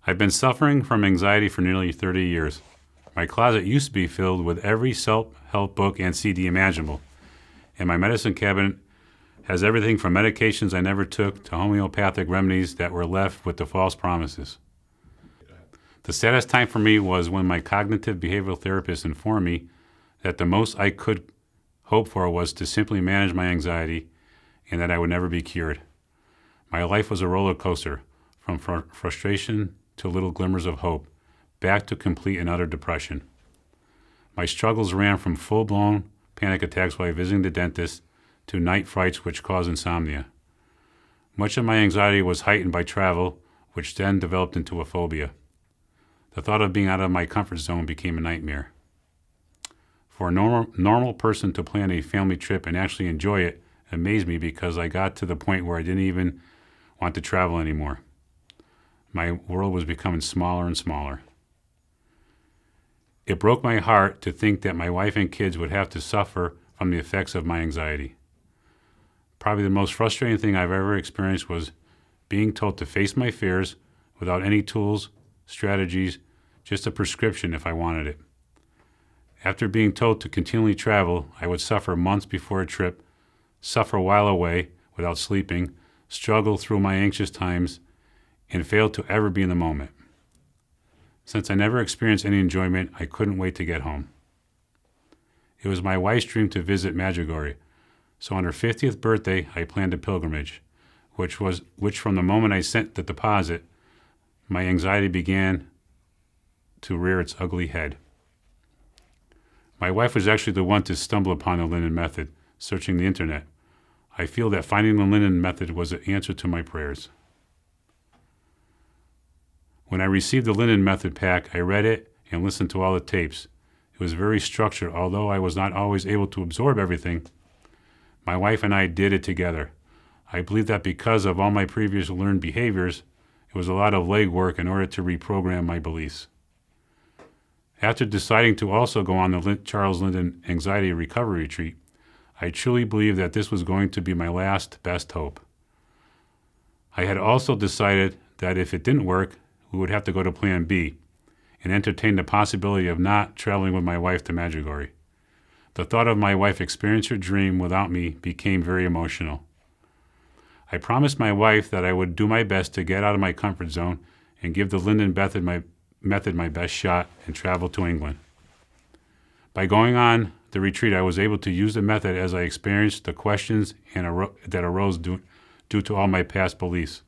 I've been suffering from anxiety for nearly 30 years. My closet used to be filled with every self-help book and CD imaginable, and my medicine cabinet has everything from medications I never took to homeopathic remedies that were left with the false promises. The saddest time for me was when my cognitive behavioral therapist informed me that the most I could hope for was to simply manage my anxiety and that I would never be cured. My life was a roller coaster, from frustration to little glimmers of hope, back to complete and utter depression. My struggles ran from full-blown panic attacks while visiting the dentist to night frights which cause insomnia. Much of my anxiety was heightened by travel, which then developed into a phobia. The thought of being out of my comfort zone became a nightmare. For a normal person to plan a family trip and actually enjoy it amazed me because I got to the point where I didn't even want to travel anymore. My world was becoming smaller and smaller. It broke my heart to think that my wife and kids would have to suffer from the effects of my anxiety. Probably the most frustrating thing I've ever experienced was being told to face my fears without any tools, strategies, just a prescription if I wanted it. After being told to continually travel, I would suffer months before a trip, suffer while away without sleeping, struggle through my anxious times, and fail to ever be in the moment. Since I never experienced any enjoyment, I couldn't wait to get home. It was my wife's dream to visit Medjugorje, so on her 50th birthday, I planned a pilgrimage, which from the moment I sent the deposit, my anxiety began to rear its ugly head. My wife was actually the one to stumble upon the Linden Method, searching the internet. I feel that finding the Linden Method was the answer to my prayers. When I received the Linden Method pack, I read it and listened to all the tapes. It was very structured, although I was not always able to absorb everything. My wife and I did it together. I believe that because of all my previous learned behaviors, it was a lot of legwork in order to reprogram my beliefs. After deciding to also go on the Charles Linden Anxiety Recovery Retreat, I truly believed that this was going to be my last best hope. I had also decided that if it didn't work, we would have to go to Plan B and entertain the possibility of not traveling with my wife to Medjugorje. The thought of my wife experiencing her dream without me became very emotional. I promised my wife that I would do my best to get out of my comfort zone and give the Linden Method my best shot and travel to England. By going on the retreat, I was able to use the method as I experienced the questions that arose due to all my past beliefs.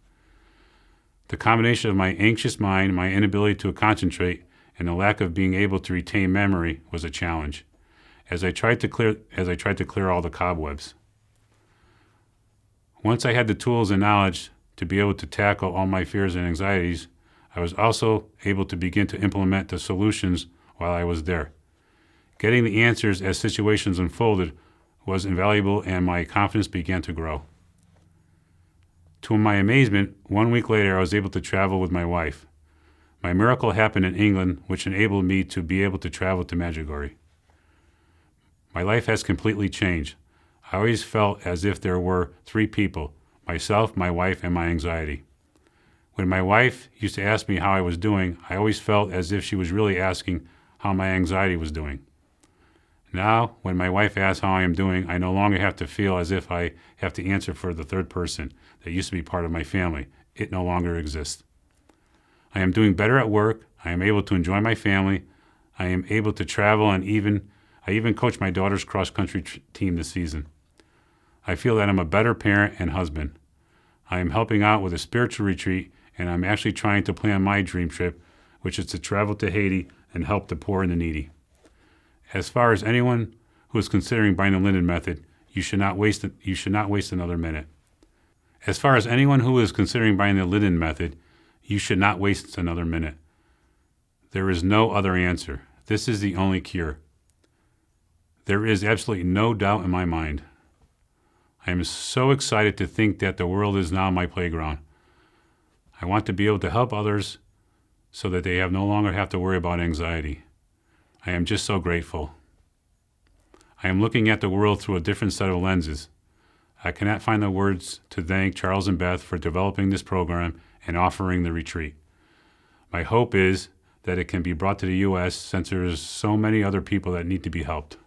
The combination of my anxious mind, my inability to concentrate, and the lack of being able to retain memory was a challenge, as I tried to clear all the cobwebs. Once I had the tools and knowledge to be able to tackle all my fears and anxieties, I was also able to begin to implement the solutions while I was there. Getting the answers as situations unfolded was invaluable, and my confidence began to grow. To my amazement, 1 week later I was able to travel with my wife. My miracle happened in England, which enabled me to be able to travel to Medjugorje. My life has completely changed. I always felt as if there were three people: myself, my wife, and my anxiety. When my wife used to ask me how I was doing, I always felt as if she was really asking how my anxiety was doing. Now, when my wife asks how I am doing, I no longer have to feel as if I have to answer for the third person that used to be part of my family. It no longer exists. I am doing better at work. I am able to enjoy my family. I am able to travel, and I even coach my daughter's cross-country team this season. I feel that I'm a better parent and husband. I am helping out with a spiritual retreat, and I'm actually trying to plan my dream trip, which is to travel to Haiti and help the poor and the needy. As far as anyone who is considering buying the Linden Method, you should not waste another minute. As far as anyone who is considering buying the Linden Method, you should not waste another minute. There is no other answer. This is the only cure. There is absolutely no doubt in my mind. I am so excited to think that the world is now my playground. I want to be able to help others so that they no longer have to worry about anxiety. I am just so grateful. I am looking at the world through a different set of lenses. I cannot find the words to thank Charles and Beth for developing this program and offering the retreat. My hope is that it can be brought to the U.S. since there is so many other people that need to be helped.